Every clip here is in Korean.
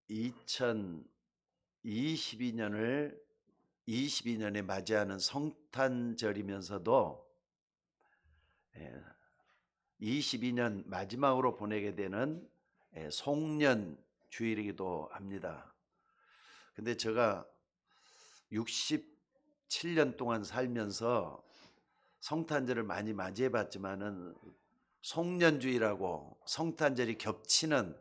2022년에 맞이하는 성탄절이면서도 22년 마지막으로 보내게 되는 송년 주일이기도 합니다. 근데 제가 67년 동안 살면서 성탄절을 많이 맞이해 봤지만은 송년주일하고 성탄절이 겹치는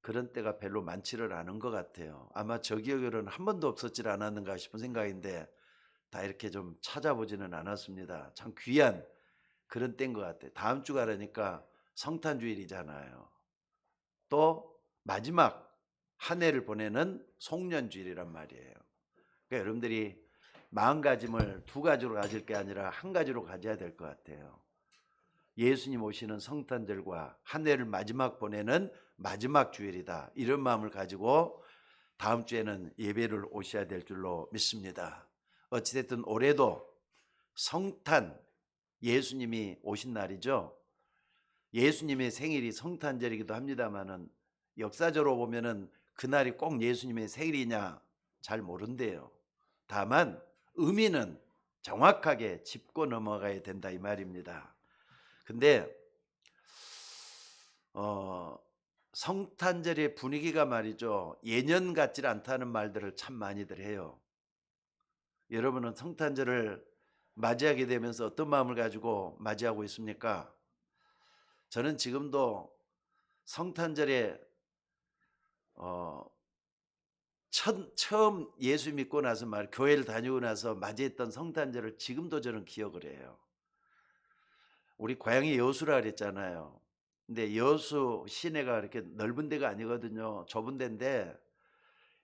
그런 때가 별로 많지를 않은 것 같아요. 아마 저 기억에는 한 번도 없었지 않았는가 싶은 생각인데 다 이렇게 좀 찾아보지는 않았습니다. 참 귀한 그런 때인 것 같아요. 다음 주가 그러니까 성탄주일이잖아요. 또 마지막 한 해를 보내는 송년주일이란 말이에요. 그러니까 여러분들이 마음가짐을 두 가지로 가질 게 아니라 한 가지로 가져야 될 것 같아요. 예수님 오시는 성탄절과 한 해를 마지막 보내는 마지막 주일이다. 이런 마음을 가지고 다음 주에는 예배를 오셔야 될 줄로 믿습니다. 어찌됐든 올해도 성탄, 예수님이 오신 날이죠. 예수님의 생일이 성탄절이기도 합니다만은 역사적으로 보면은 그날이 꼭 예수님의 생일이냐 잘 모른대요. 다만 의미는 정확하게 짚고 넘어가야 된다 이 말입니다. 근데 성탄절의 분위기가 말이죠. 예년 같지 않다는 말들을 참 많이들 해요. 여러분은 성탄절을 맞이하게 되면서 어떤 마음을 가지고 맞이하고 있습니까? 저는 지금도 성탄절에 처음 예수 믿고 나서 교회를 다니고 나서 맞이했던 성탄절을 지금도 저는 기억을 해요. 우리 고향이 여수라 그랬잖아요. 근데 여수 시내가 이렇게 넓은 데가 아니거든요. 좁은 데인데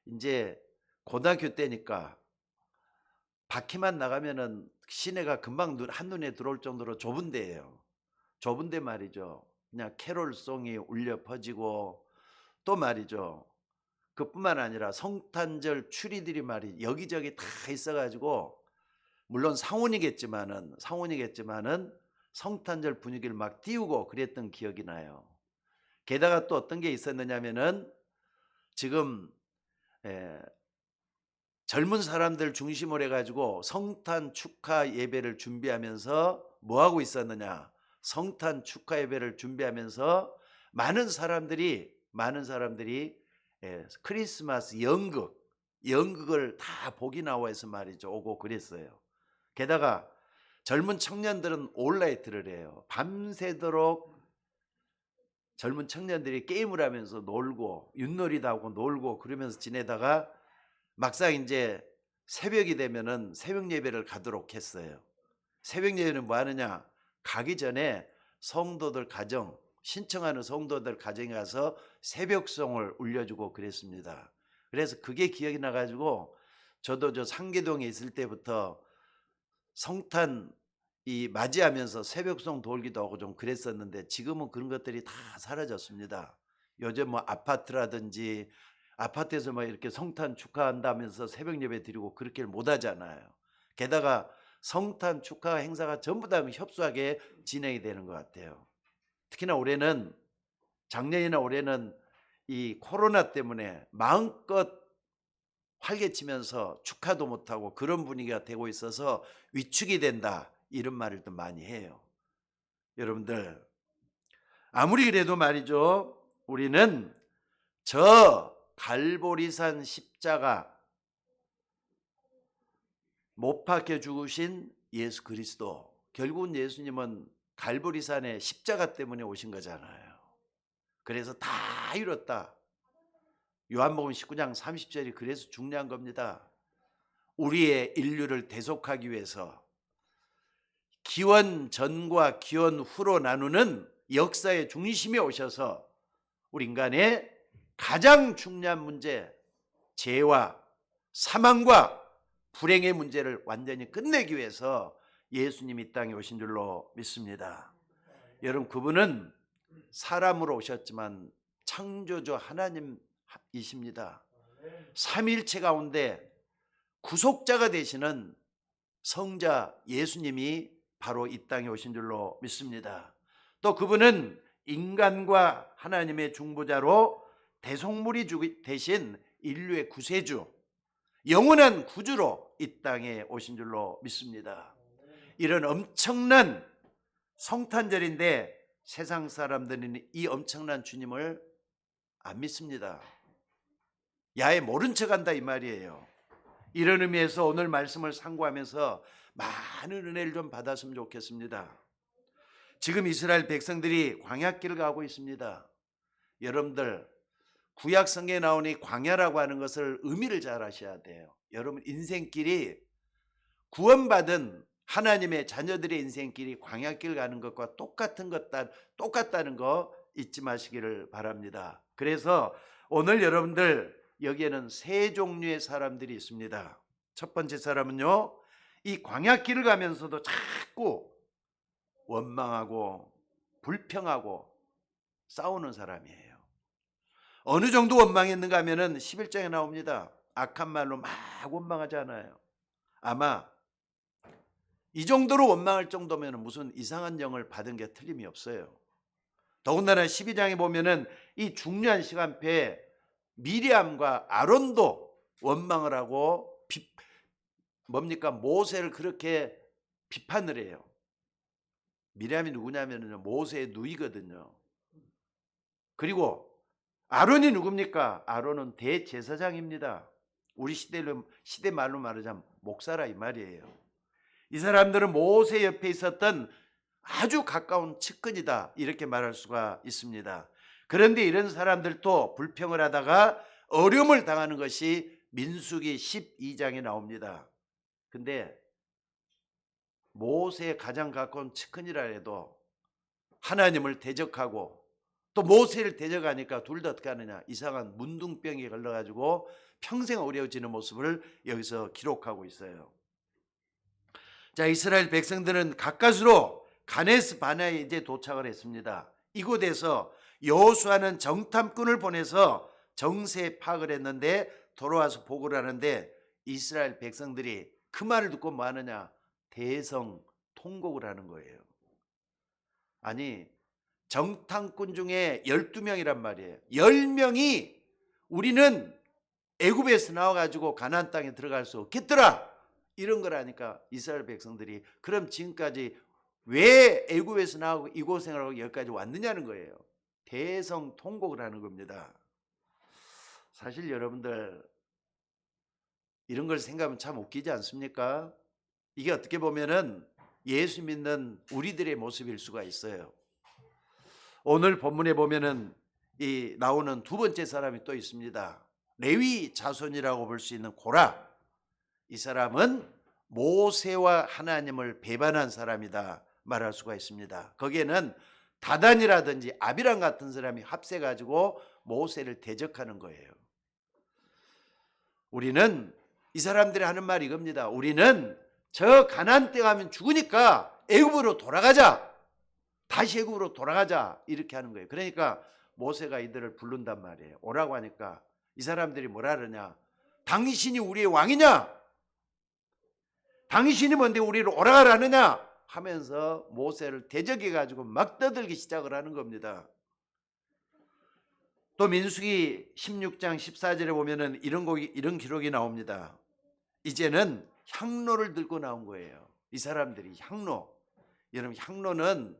이제 고등학교 때니까 바퀴만 나가면은 시내가 금방 한눈에 들어올 정도로 좁은 데예요. 좁은 데 말이죠. 그냥 캐롤송이 울려 퍼지고 또 말이죠. 그뿐만 아니라 성탄절 추리들이 말이 여기저기 다 있어가지고 물론 상온이겠지만은 성탄절 분위기를 막 띄우고 그랬던 기억이 나요. 게다가 또 어떤 게 있었느냐면은 지금 젊은 사람들 중심으로 해가지고 성탄 축하 예배를 준비하면서 뭐 하고 있었느냐? 성탄 축하 예배를 준비하면서 많은 사람들이 크리스마스 연극을 다 보기 나와서 말이죠. 오고 그랬어요. 게다가 젊은 청년들은 올라이트를 해요. 밤새도록 젊은 청년들이 게임을 하면서 놀고 윷놀이도 하고 놀고 그러면서 지내다가 막상 이제 새벽이 되면은 새벽 예배를 가도록 했어요. 새벽 예배는 뭐 하느냐? 가기 전에 성도들 가정, 신청하는 성도들 가정에 가서 새벽송을 울려주고 그랬습니다. 그래서 그게 기억이 나가지고 저도 저 상계동에 있을 때부터 성탄 맞이하면서 새벽송 돌기도 하고 좀 그랬었는데 지금은 그런 것들이 다 사라졌습니다. 요즘 뭐 아파트라든지 아파트에서 막 이렇게 성탄 축하한다면서 새벽 예배 드리고 그렇게 못 하잖아요. 게다가 성탄 축하 행사가 전부 다 협소하게 진행이 되는 것 같아요. 특히나 작년이나 올해는 이 코로나 때문에 마음껏 활개치면서 축하도 못하고 그런 분위기가 되고 있어서 위축이 된다 이런 말을 또 많이 해요. 여러분들 아무리 그래도 말이죠. 우리는 저 갈보리산 십자가 못 박혀 죽으신 예수 그리스도, 결국은 예수님은 갈보리산의 십자가 때문에 오신 거잖아요. 그래서 다 이뤘다. 요한복음 19장 30절이 그래서 중요한 겁니다. 우리의 인류를 대속하기 위해서 기원 전과 기원 후로 나누는 역사의 중심에 오셔서 우리 인간의 가장 중요한 문제, 죄와 사망과 불행의 문제를 완전히 끝내기 위해서 예수님이 이 땅에 오신 줄로 믿습니다. 여러분, 그분은 사람으로 오셨지만 창조주 하나님이십니다. 삼위일체 가운데 구속자가 되시는 성자 예수님이 바로 이 땅에 오신 줄로 믿습니다. 또 그분은 인간과 하나님의 중보자로 대속물이 대신 인류의 구세주, 영원한 구주로 이 땅에 오신 줄로 믿습니다. 이런 엄청난 성탄절인데 세상 사람들은 이 엄청난 주님을 안 믿습니다. 야에 모른 척한다 이 말이에요. 이런 의미에서 오늘 말씀을 상고하면서 많은 은혜를 좀 받았으면 좋겠습니다. 지금 이스라엘 백성들이 광야길을 가고 있습니다. 여러분들 구약 성경에 나오니 광야라고 하는 것을 의미를 잘 아셔야 돼요. 여러분 인생길이 구원받은 하나님의 자녀들의 인생길이 광야길 가는 것과 똑같다는 거 잊지 마시기를 바랍니다. 그래서 오늘 여러분들 여기에는 세 종류의 사람들이 있습니다. 첫 번째 사람은요, 이 광야길을 가면서도 자꾸 원망하고 불평하고 싸우는 사람이에요. 어느 정도 원망했는가 하면은 11장에 나옵니다. 악한 말로 막 원망하지 않아요. 아마 이 정도로 원망할 정도면 무슨 이상한 영을 받은 게 틀림이 없어요. 더군다나 12장에 보면은 이 중요한 시간표에 미리암과 아론도 원망을 하고 모세를 그렇게 비판을 해요. 미리암이 누구냐면요, 모세의 누이거든요. 그리고 아론이 누굽니까? 아론은 대제사장입니다. 우리 시대 말로 말하자면 목사라 이 말이에요. 이 사람들은 모세 옆에 있었던 아주 가까운 측근이다 이렇게 말할 수가 있습니다. 그런데 이런 사람들도 불평을 하다가 어려움을 당하는 것이 민수기 12장에 나옵니다. 근데 모세의 가장 가까운 측근이라 해도 하나님을 대적하고 또 모세를 대적하니까 둘 다 어떻게 하느냐, 이상한 문둥병에 걸려가지고 평생 어려워지는 모습을 여기서 기록하고 있어요. 자, 이스라엘 백성들은 가까스로 가네스 바네아에 이제 도착을 했습니다. 이곳에서 여호수아는 정탐꾼을 보내서 정세 파악을 했는데 돌아와서 보고를 하는데 이스라엘 백성들이 그 말을 듣고 뭐 하느냐, 대성통곡을 하는 거예요. 아니, 정탐꾼 중에 12명이란 말이에요. 10명이 우리는 애굽에서 나와가지고 가나안 땅에 들어갈 수 없겠더라 이런 걸 하니까 이스라엘 백성들이 그럼 지금까지 왜 애굽에서 나오고 이 고생을 하고 여기까지 왔느냐는 거예요. 대성통곡을 하는 겁니다. 사실 여러분들 이런 걸 생각하면 참 웃기지 않습니까? 이게 어떻게 보면은 예수 믿는 우리들의 모습일 수가 있어요. 오늘 본문에 보면은 이 나오는 두 번째 사람이 또 있습니다. 레위 자손이라고 볼 수 있는 고라. 이 사람은 모세와 하나님을 배반한 사람이다 말할 수가 있습니다. 거기에는 다단이라든지 아비람 같은 사람이 합세가지고 모세를 대적하는 거예요. 우리는 이 사람들이 하는 말이 이겁니다. 우리는 저 가나안 땅 가면 죽으니까 애굽으로 돌아가자. 다시 애굽으로 돌아가자 이렇게 하는 거예요. 그러니까 모세가 이들을 부른단 말이에요. 오라고 하니까 이 사람들이 뭐라 그러냐, 당신이 우리의 왕이냐, 당신이 뭔데 우리를 오라가라느냐 하면서 모세를 대적해 가지고 막 떠들기 시작을 하는 겁니다. 또 민수기 16장 14절에 보면은 이런 기록이 나옵니다. 이제는 향로를 들고 나온 거예요. 이 사람들이 향로. 여러분, 향로는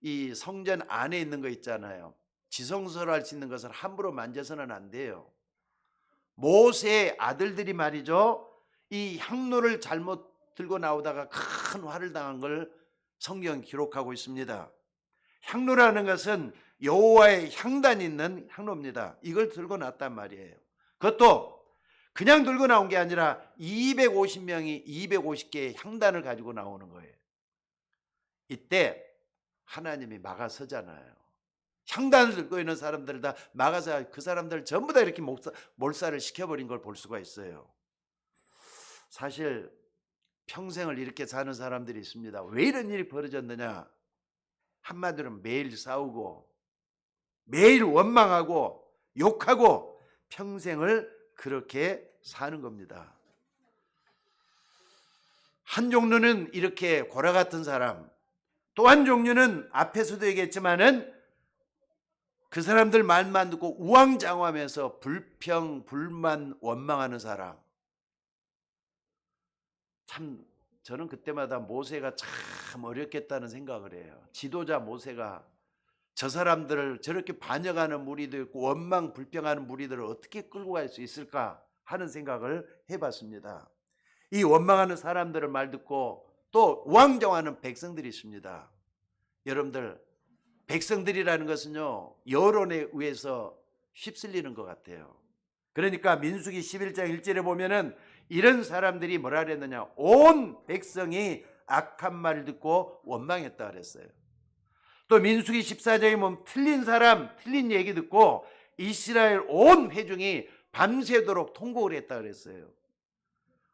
이 성전 안에 있는 거 있잖아요. 지성소를 할 수 있는 것을 함부로 만져서는 안 돼요. 모세의 아들들이 말이죠, 이 향로를 잘못 들고 나오다가 큰 화를 당한 걸 성경이 기록하고 있습니다. 향로라는 것은 여호와의 향단이 있는 향로입니다. 이걸 들고 나왔단 말이에요. 그것도 그냥 들고 나온 게 아니라 250명이 250개의 향단을 가지고 나오는 거예요. 이때 하나님이 막아서잖아요. 향단을 들고 있는 사람들을 다 막아서 그 사람들 전부 다 이렇게 몰살을 시켜버린 걸 볼 수가 있어요. 사실 평생을 이렇게 사는 사람들이 있습니다. 왜 이런 일이 벌어졌느냐? 한마디로 매일 싸우고 매일 원망하고 욕하고 평생을 그렇게 사는 겁니다. 한 종류는 이렇게 고라 같은 사람, 또 한 종류는 앞에서도 얘기했지만은 그 사람들 말만 듣고 우왕좌왕하면서 불평, 불만, 원망하는 사람. 참 저는 그때마다 모세가 참 어렵겠다는 생각을 해요. 지도자 모세가 저 사람들을 저렇게 반역하는 무리도 있고 원망 불평하는 무리들을 어떻게 끌고 갈 수 있을까 하는 생각을 해봤습니다. 이 원망하는 사람들을 말 듣고 또 우왕좌왕하는 백성들이 있습니다. 여러분들, 백성들이라는 것은요, 여론에 의해서 휩쓸리는 것 같아요. 그러니까 민수기 11장 1절에 보면은 이런 사람들이 뭐라 그랬느냐, 온 백성이 악한 말을 듣고 원망했다 그랬어요. 또 민수기 14장에 보면 틀린 사람, 틀린 얘기 듣고 이스라엘 온 회중이 밤새도록 통곡을 했다 그랬어요.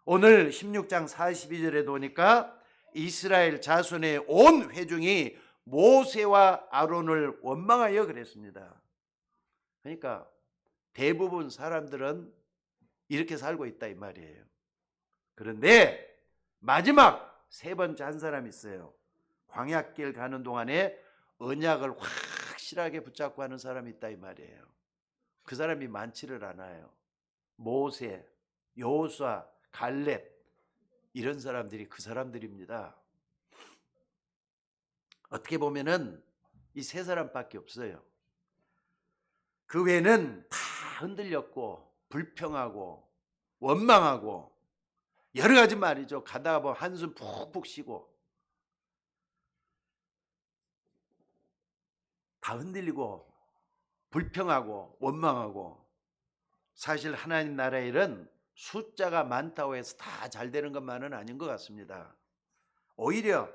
오늘 16장 42절에 보니까 이스라엘 자손의 온 회중이 모세와 아론을 원망하여 그랬습니다. 그러니까 대부분 사람들은 이렇게 살고 있다 이 말이에요. 그런데 마지막 세 번째 한 사람이 있어요. 광야길 가는 동안에 언약을 확실하게 붙잡고 하는 사람이 있다 이 말이에요. 그 사람이 많지를 않아요. 모세, 여호수아, 갈렙, 이런 사람들이 그 사람들입니다. 어떻게 보면은 이 세 사람밖에 없어요. 그 외에는 다 흔들렸고 불평하고 원망하고 여러 가지 말이죠. 가다가 보면 한숨 푹푹 쉬고 다 흔들리고 불평하고 원망하고. 사실 하나님 나라의 일은 숫자가 많다고 해서 다 잘 되는 것만은 아닌 것 같습니다. 오히려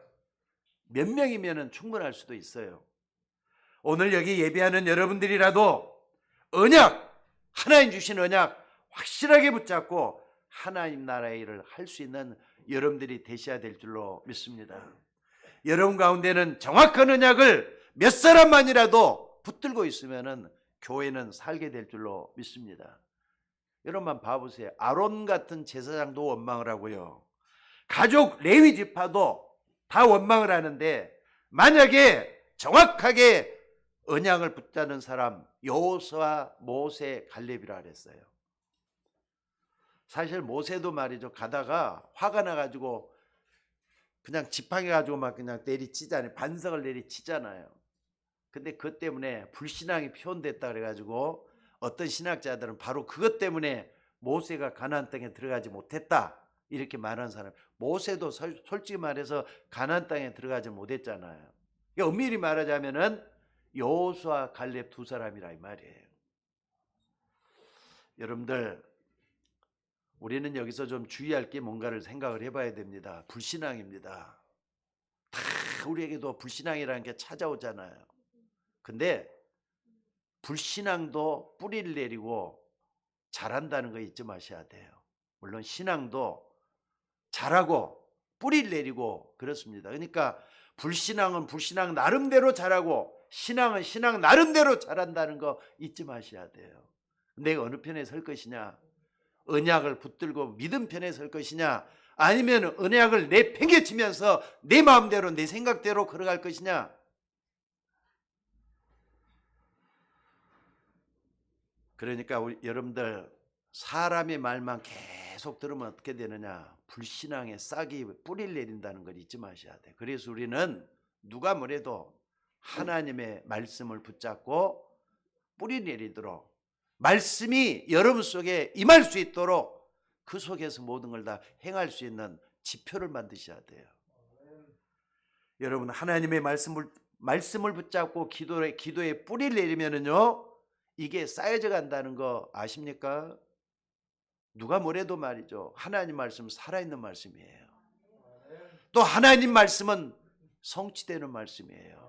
몇 명이면 충분할 수도 있어요. 오늘 여기 예배하는 여러분들이라도 언약, 하나님 주신 언약 확실하게 붙잡고 하나님 나라의 일을 할 수 있는 여러분들이 되셔야 될 줄로 믿습니다. 여러분 가운데는 정확한 언약을 몇 사람만이라도 붙들고 있으면 교회는 살게 될 줄로 믿습니다. 여러분만 봐보세요. 아론 같은 제사장도 원망을 하고요, 가족 레위 지파도 다 원망을 하는데 만약에 정확하게 언약을 붙잡는 사람 여호수아, 모세, 갈렙이라 그랬어요. 사실 모세도 말이죠, 가다가 화가 나가지고 그냥 지팡이 가지고 막 그냥 내리치잖아요. 반석을 내리치잖아요. 근데 그것 때문에 불신앙이 표현됐다 그래가지고 어떤 신학자들은 바로 그것 때문에 모세가 가나안 땅에 들어가지 못했다 이렇게 말하는 사람. 모세도 솔직히 말해서 가나안 땅에 들어가지 못했잖아요. 엄밀히 말하자면은 여호수아, 갈렙 두 사람이라 이 말이에요. 여러분들, 우리는 여기서 좀 주의할 게 뭔가를 생각을 해봐야 됩니다. 불신앙입니다. 다 우리에게도 불신앙이라는 게 찾아오잖아요. 근데 불신앙도 뿌리를 내리고 잘한다는 거 잊지 마셔야 돼요. 물론 신앙도 잘하고 뿌리를 내리고 그렇습니다. 그러니까 불신앙은 불신앙 나름대로 잘하고 신앙은 신앙 나름대로 잘한다는 거 잊지 마셔야 돼요. 내가 어느 편에 설 것이냐, 언약을 붙들고 믿음 편에 설 것이냐, 아니면 언약을 내팽개치면서 내 마음대로 내 생각대로 걸어갈 것이냐. 그러니까 여러분들, 사람의 말만 계속 들으면 어떻게 되느냐, 불신앙의 싹이 뿌리를 내린다는 걸 잊지 마셔야 돼요. 그래서 우리는 누가 뭐래도 하나님의 말씀을 붙잡고 뿌리 내리도록, 말씀이 여러분 속에 임할 수 있도록 그 속에서 모든 걸 다 행할 수 있는 지표를 만드셔야 돼요. 여러분, 하나님의 말씀을 붙잡고 기도에 뿌리를 내리면은요, 이게 쌓여져 간다는 거 아십니까? 누가 뭐래도 말이죠, 하나님 말씀은 살아있는 말씀이에요. 또 하나님 말씀은 성취되는 말씀이에요.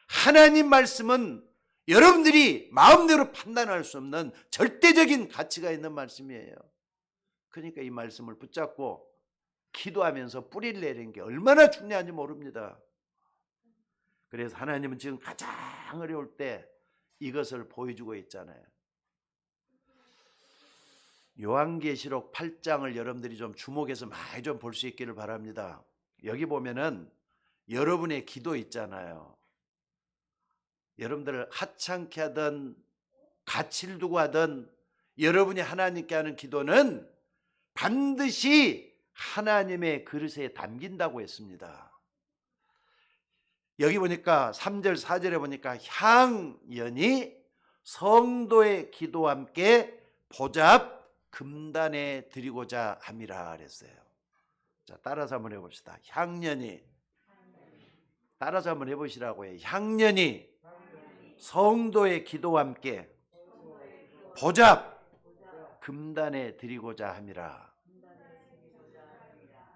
하나님 말씀은 여러분들이 마음대로 판단할 수 없는 절대적인 가치가 있는 말씀이에요. 그러니까 이 말씀을 붙잡고 기도하면서 뿌리를 내리는 게 얼마나 중요한지 모릅니다. 그래서 하나님은 지금 가장 어려울 때 이것을 보여주고 있잖아요. 요한계시록 8장을 여러분들이 좀 주목해서 많이 좀 볼 수 있기를 바랍니다. 여기 보면은 여러분의 기도 있잖아요. 여러분들 하찮게 하든 가치를 두고 하든 여러분이 하나님께 하는 기도는 반드시 하나님의 그릇에 담긴다고 했습니다. 여기 보니까 3절 4절에 보니까 향연이 성도의 기도와 함께 보잡 금단에 드리고자 함이라 그랬어요. 자, 따라서 한번 해봅시다. 향연이, 따라서 한번 해보시라고요. 향연이 성도의 기도와 함께 보잡 금단에 드리고자 함이라.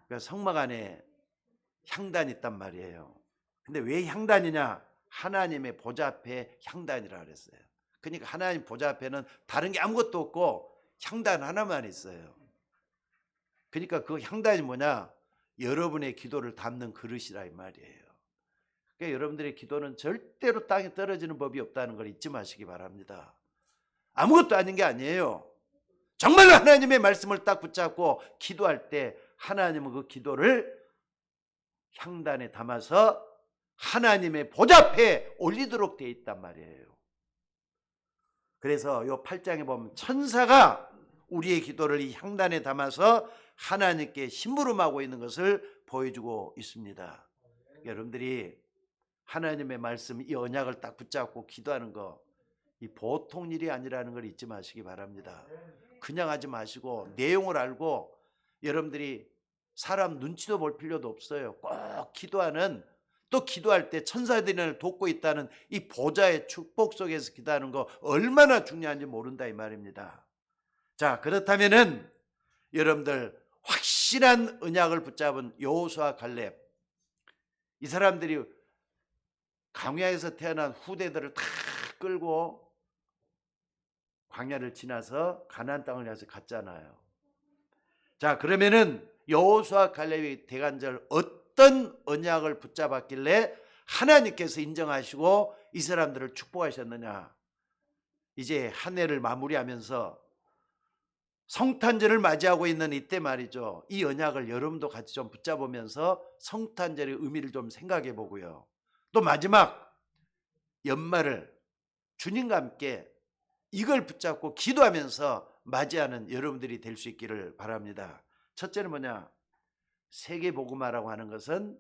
그러니까 성막 안에 향단이 있단 말이에요. 근데 왜 향단이냐? 하나님의 보좌 앞에 향단이라 그랬어요. 그러니까 하나님 보좌 앞에는 다른 게 아무것도 없고 향단 하나만 있어요. 그러니까 그 향단이 뭐냐? 여러분의 기도를 담는 그릇이라 이 말이에요. 그러니까 여러분들의 기도는 절대로 땅에 떨어지는 법이 없다는 걸 잊지 마시기 바랍니다. 아무것도 아닌 게 아니에요. 정말로 하나님의 말씀을 딱 붙잡고 기도할 때 하나님은 그 기도를 향단에 담아서 하나님의 보좌 앞에 올리도록 되어 있단 말이에요. 그래서 요 8장에 보면 천사가 우리의 기도를 이 향단에 담아서 하나님께 심부름하고 있는 것을 보여주고 있습니다. 여러분들이 하나님의 말씀, 이 언약을 딱 붙잡고 기도하는 거, 이 보통 일이 아니라는 걸 잊지 마시기 바랍니다. 그냥 하지 마시고 내용을 알고 여러분들이 사람 눈치도 볼 필요도 없어요. 꼭 기도하는, 또 기도할 때 천사들을 돕고 있다는 이 보좌의 축복 속에서 기도하는 거 얼마나 중요한지 모른다 이 말입니다. 자, 그렇다면은 여러분들 확실한 언약을 붙잡은 여호수아 갈렙, 이 사람들이 광야에서 태어난 후대들을 다 끌고 광야를 지나서 가나안 땅을 향해서 갔잖아요. 자, 그러면은 여호수아 갈렙의 대간절 어떤 언약을 붙잡았길래 하나님께서 인정하시고 이 사람들을 축복하셨느냐? 이제 한 해를 마무리하면서 성탄절을 맞이하고 있는 이때 말이죠. 이 언약을 여러분도 같이 좀 붙잡으면서 성탄절의 의미를 좀 생각해 보고요. 또 마지막 연말을 주님과 함께 이걸 붙잡고 기도하면서 맞이하는 여러분들이 될 수 있기를 바랍니다. 첫째는 뭐냐? 세계복음화라고 하는 것은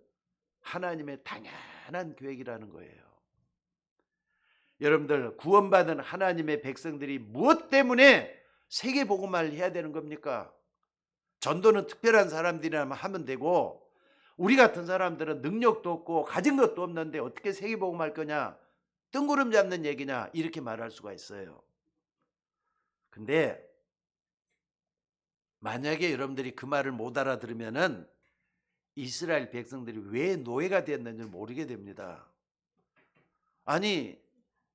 하나님의 당연한 계획이라는 거예요. 여러분들 구원받은 하나님의 백성들이 무엇 때문에 세계복음화를 해야 되는 겁니까? 전도는 특별한 사람들이라면 하면 되고 우리 같은 사람들은 능력도 없고 가진 것도 없는데 어떻게 세계복음화할 거냐? 뜬구름 잡는 얘기냐? 이렇게 말할 수가 있어요. 근데 만약에 여러분들이 그 말을 못 알아들으면은 이스라엘 백성들이 왜 노예가 되었는지 모르게 됩니다. 아니,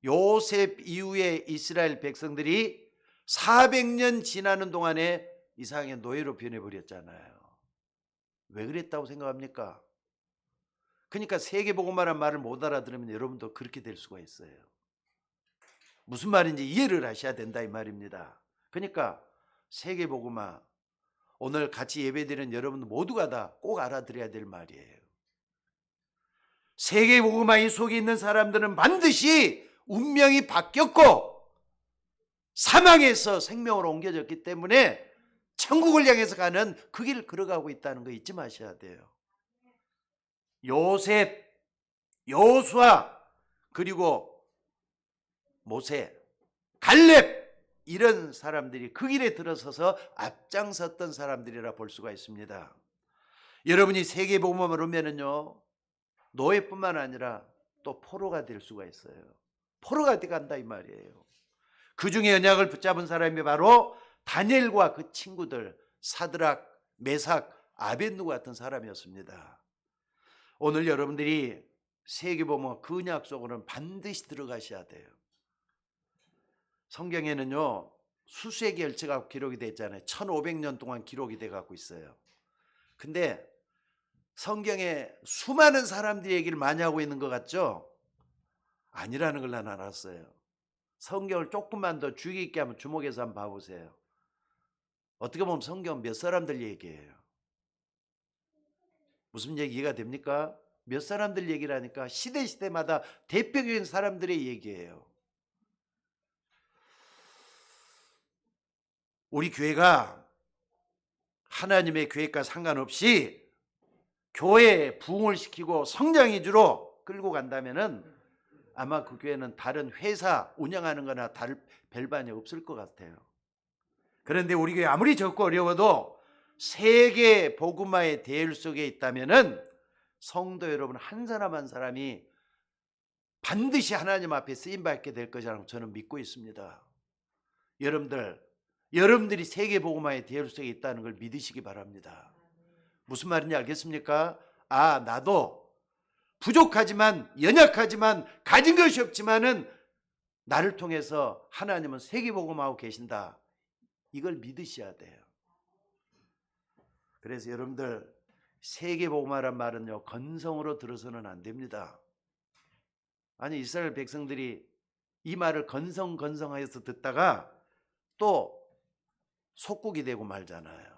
요셉 이후에 이스라엘 백성들이 400년 지나는 동안에 이상하게 노예로 변해버렸잖아요. 왜 그랬다고 생각합니까? 그러니까 세계복음화란 말을 못 알아들으면 여러분도 그렇게 될 수가 있어요. 무슨 말인지 이해를 하셔야 된다 이 말입니다. 그러니까 세계복음화, 오늘 같이 예배드리는 여러분 모두가 다 꼭 알아들어야 될 말이에요. 세계복음화 이 속에 있는 사람들은 반드시 운명이 바뀌었고 사망에서 생명으로 옮겨졌기 때문에 천국을 향해서 가는 그 길을 걸어가고 있다는 거 잊지 마셔야 돼요. 요셉, 여호수아, 그리고 모세, 갈렙, 이런 사람들이 그 길에 들어서서 앞장섰던 사람들이라 볼 수가 있습니다. 여러분이 세계복음을 오면은요, 노예뿐만 아니라 또 포로가 될 수가 있어요. 포로가 돼 간다 이 말이에요. 그 중에 언약을 붙잡은 사람이 바로 다니엘과 그 친구들 사드락, 메삭, 아벳느고 같은 사람이었습니다. 오늘 여러분들이 세계복음 그 언약 속으로는 반드시 들어가셔야 돼요. 성경에는요 수세기 열처가 기록이 되어 있잖아요. 1500년 동안 기록이 돼 갖고 있어요. 근데 성경에 수많은 사람들이 얘기를 많이 하고 있는 것 같죠? 아니라는 걸 난 알았어요. 성경을 조금만 더 주의 깊게 한번 주목해서 한번 봐보세요. 어떻게 보면 성경 몇 사람들 얘기예요. 무슨 얘기 이해가 됩니까? 몇 사람들 얘기를 하니까 시대마다 대표적인 사람들의 얘기예요. 우리 교회가 하나님의 계획과 상관없이 교회에 부흥을 시키고 성장 위주로 끌고 간다면은 아마 그 교회는 다른 회사 운영하는 거나 다를 별반이 없을 것 같아요. 그런데 우리 교회 아무리 적고 어려워도 세계 복음화의 대열 속에 있다면은 성도 여러분 한 사람 한 사람이 반드시 하나님 앞에 쓰임 받게 될 것이라고 저는 믿고 있습니다. 여러분들이 세계 복음화의 대열 속에 있다는 걸 믿으시기 바랍니다. 무슨 말인지 알겠습니까? 아, 나도 부족하지만 연약하지만 가진 것이 없지만은 나를 통해서 하나님은 세계 복음하고 계신다. 이걸 믿으셔야 돼요. 그래서 여러분들 세계 복음화란 말은요 건성으로 들어서는 안 됩니다. 아니 이스라엘 백성들이 이 말을 건성하여서 듣다가 또 속국이 되고 말잖아요.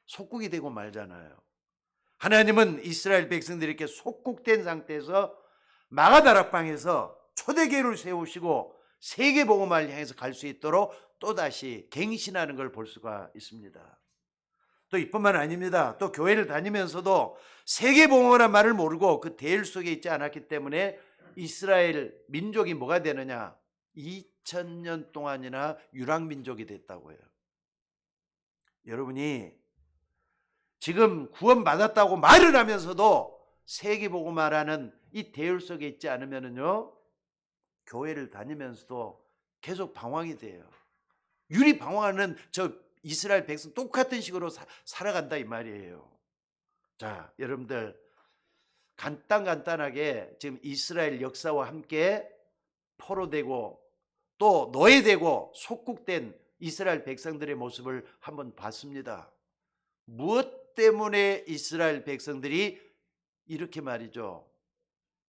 속국이 되고 말잖아요. 하나님은 이스라엘 백성들에게 속국된 상태에서 마가다락방에서 초대교회를 세우시고 세계 복음화를 향해서 갈 수 있도록 또다시 갱신하는 걸 볼 수가 있습니다. 또 이뿐만 아닙니다. 또 교회를 다니면서도 세계 복음화란 말을 모르고 그 대열 속에 있지 않았기 때문에 이스라엘 민족이 뭐가 되느냐? 2000년 동안이나 유랑민족이 됐다고요. 여러분이 지금 구원받았다고 말을 하면서도 세계복음화라는 이 대열 속에 있지 않으면요 교회를 다니면서도 계속 방황이 돼요. 유리 방황하는 저 이스라엘 백성 똑같은 식으로 살아간다 이 말이에요. 자, 여러분들 간단하게 지금 이스라엘 역사와 함께 포로되고 또 노예되고 속국된 이스라엘 백성들의 모습을 한번 봤습니다. 무엇 때문에 이스라엘 백성들이 이렇게 말이죠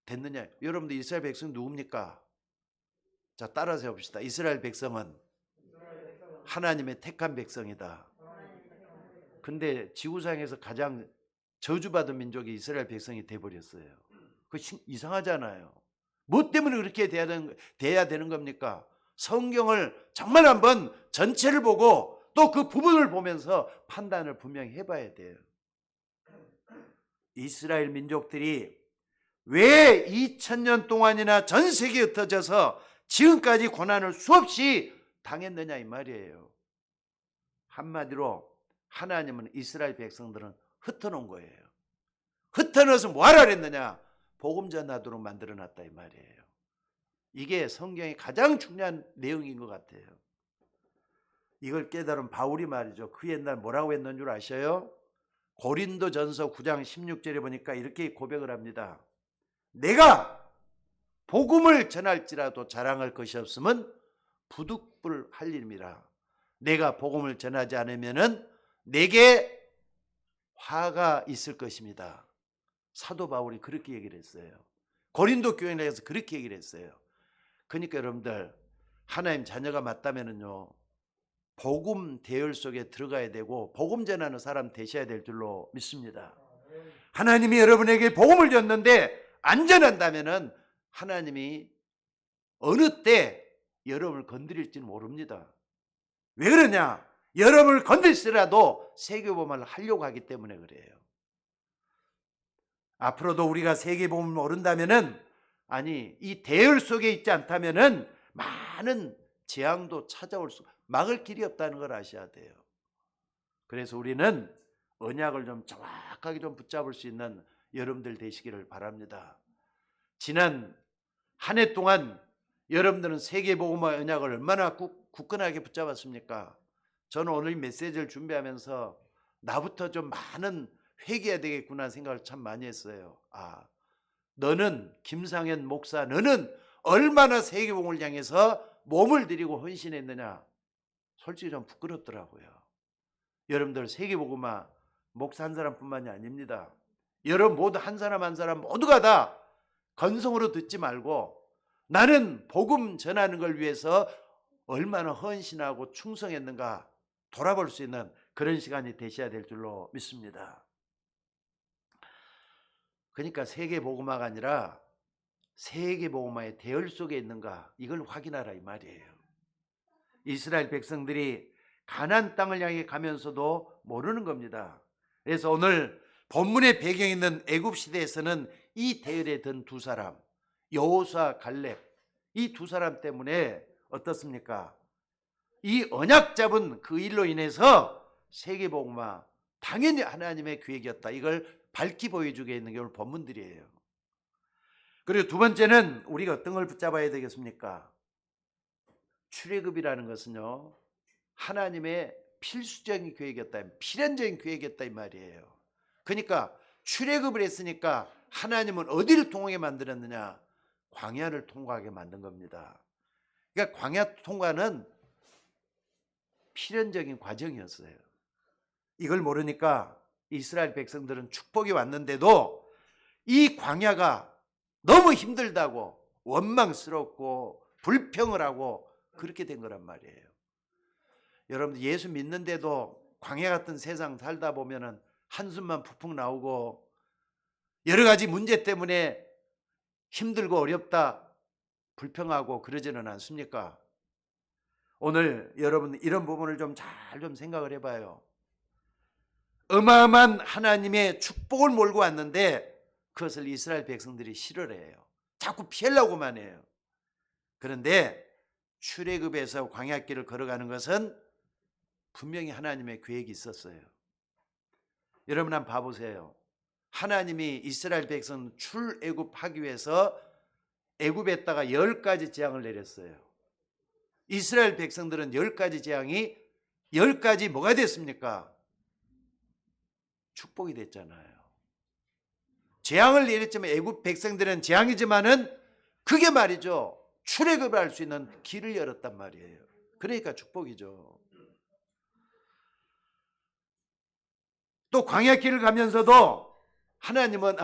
됐느냐? 여러분들 이스라엘 백성 누굽니까? 자, 따라서 해봅시다. 이스라엘 백성은 하나님의 택한 백성이다. 근데 지구상에서 가장 저주받은 민족이 이스라엘 백성이 돼버렸어요. 그 이상하잖아요. 뭐 때문에 그렇게 돼야 되는 겁니까? 성경을 정말 한번 전체를 보고 또 그 부분을 보면서 판단을 분명히 해봐야 돼요. 이스라엘 민족들이 왜 2000년 동안이나 전 세계에 흩어져서 지금까지 고난을 수없이 당했느냐 이 말이에요. 한마디로 하나님은 이스라엘 백성들은 흩어놓은 거예요. 흩어놓아서 뭐하라 그랬느냐? 복음 전하도록 만들어놨다 이 말이에요. 이게 성경의 가장 중요한 내용인 것 같아요. 이걸 깨달은 바울이 말이죠. 그 옛날 뭐라고 했는 줄 아셔요? 고린도전서 9장 16절에 보니까 이렇게 고백을 합니다. 내가 복음을 전할지라도 자랑할 것이 없으면 부득불할 일임이라. 내가 복음을 전하지 않으면은 내게 화가 있을 것입니다. 사도 바울이 그렇게 얘기를 했어요. 고린도 교회에 대해서 그렇게 얘기를 했어요. 그러니까 여러분들 하나님 자녀가 맞다면은요 복음 대열 속에 들어가야 되고 복음 전하는 사람 되셔야 될 줄로 믿습니다. 하나님이 여러분에게 복음을 줬는데 안 전한다면은 하나님이 어느 때 여러분을 건드릴지는 모릅니다. 왜 그러냐? 여러분을 건들시라도 세계복음을 하려고 하기 때문에 그래요. 앞으로도 우리가 세계복음을 모른다면은 아니 이 대열 속에 있지 않다면은 많은 재앙도 찾아올 수 막을 길이 없다는 걸 아셔야 돼요. 그래서 우리는 언약을 좀 정확하게 좀 붙잡을 수 있는 여러분들 되시기를 바랍니다. 지난 한 해 동안 여러분들은 세계복음화 언약을 얼마나 굳건하게 붙잡았습니까? 저는 오늘 메시지를 준비하면서 나부터 좀 많은 회개해야 되겠구나 생각을 참 많이 했어요. 아, 너는 김상현 목사 너는 얼마나 세계복음을 향해서 몸을 들이고 헌신했느냐. 솔직히 좀 부끄럽더라고요. 여러분들 세계복음화 목사 한 사람뿐만이 아닙니다. 여러분 모두 한 사람 한 사람 모두가 다 건성으로 듣지 말고 나는 복음 전하는 걸 위해서 얼마나 헌신하고 충성했는가 돌아볼 수 있는 그런 시간이 되셔야 될 줄로 믿습니다. 그러니까 세계복음화가 아니라 세계복음화의 대열 속에 있는가 이걸 확인하라 이 말이에요. 이스라엘 백성들이 가나안 땅을 향해 가면서도 모르는 겁니다. 그래서 오늘 본문의 배경에 있는 애굽 시대에서는 이 대열에 든 두 사람 여호수아 갈렙 이 두 사람 때문에 어떻습니까? 이 언약 잡은 그 일로 인해서 세계복음화 당연히 하나님의 계획이었다. 이걸 밝히 보여주게 있는 게 오늘 본문들이에요. 그리고 두 번째는 우리가 어떤 걸 붙잡아야 되겠습니까? 출애굽이라는 것은요 하나님의 필수적인 계획이었다, 필연적인 계획이었다 이 말이에요. 그러니까 출애굽을 했으니까 하나님은 어디를 통하게 만들었느냐? 광야를 통과하게 만든 겁니다. 그러니까 광야 통과는 필연적인 과정이었어요. 이걸 모르니까 이스라엘 백성들은 축복이 왔는데도 이 광야가 너무 힘들다고 원망스럽고 불평을 하고 그렇게 된 거란 말이에요. 여러분 예수 믿는데도 광야 같은 세상 살다 보면은 한숨만 푹푹 나오고 여러 가지 문제 때문에 힘들고 어렵다 불평하고 그러지는 않습니까? 오늘 여러분 이런 부분을 좀 잘 좀 생각을 해봐요. 어마어마한 하나님의 축복을 몰고 왔는데 그것을 이스라엘 백성들이 싫어를 해요. 자꾸 피하려고만 해요. 그런데 출애굽에서 광야길을 걸어가는 것은 분명히 하나님의 계획이 있었어요. 여러분 한번 봐보세요. 하나님이 이스라엘 백성 출애굽하기 위해서 애굽에다가 10가지 재앙을 내렸어요. 이스라엘 백성들은 10가지 재앙이 10가지 뭐가 됐습니까? 축복이 됐잖아요. 재앙을 내렸지만 애굽 백성들은 재앙이지만은 그게 말이죠. 출애굽을 할 수 있는 길을 열었단 말이에요. 그러니까 축복이죠. 또 광야길을 가면서도 하나님은